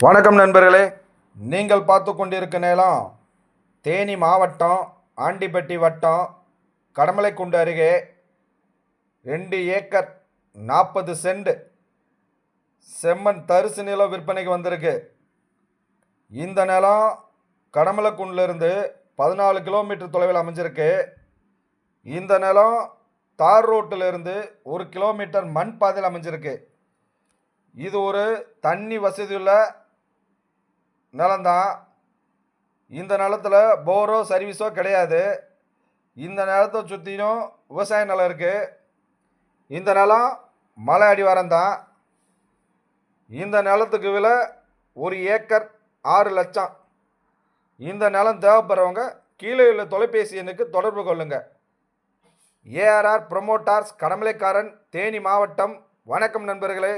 வணக்கம் நண்பர்களே, நீங்கள் பார்த்து கொண்டிருக்க நிலம் தேனி மாவட்டம் ஆண்டிப்பட்டி வட்டம் கடமலைக்குண்டு அருகே 2 ஏக்கர் 40 சென்ட் செம்மண் தரிசு நிலம் விற்பனைக்கு வந்திருக்கு. இந்த நிலம் கடமலைக்குண்டிலிருந்து 14 கிலோமீட்டர் தொலைவில் அமைஞ்சிருக்கு. இந்த நிலம் தார் ரோட்டிலிருந்து 1 கிலோமீட்டர் மண் பாதையில் அமைஞ்சிருக்கு. இது ஒரு தண்ணி வசதியுள்ள நிலம்தான். இந்த நிலத்தில் போரோ சர்வீஸோ கிடையாது. இந்த நிலத்தை சுற்றியும் விவசாய நிலம் இருக்குது. இந்த நிலம் மலை அடிவாரம் தான். இந்த நிலத்துக்கு விலை 1 ஏக்கர் 6 லட்சம். இந்த நிலம் தேவைப்படுறவங்க கீழே உள்ள தொலைபேசி எண்ணுக்கு தொடர்பு கொள்ளுங்க. ஏஆர்ஆர் ப்ரொமோட்டார்ஸ், கடமலைக்காரன், தேனி மாவட்டம். வணக்கம் நண்பர்களே.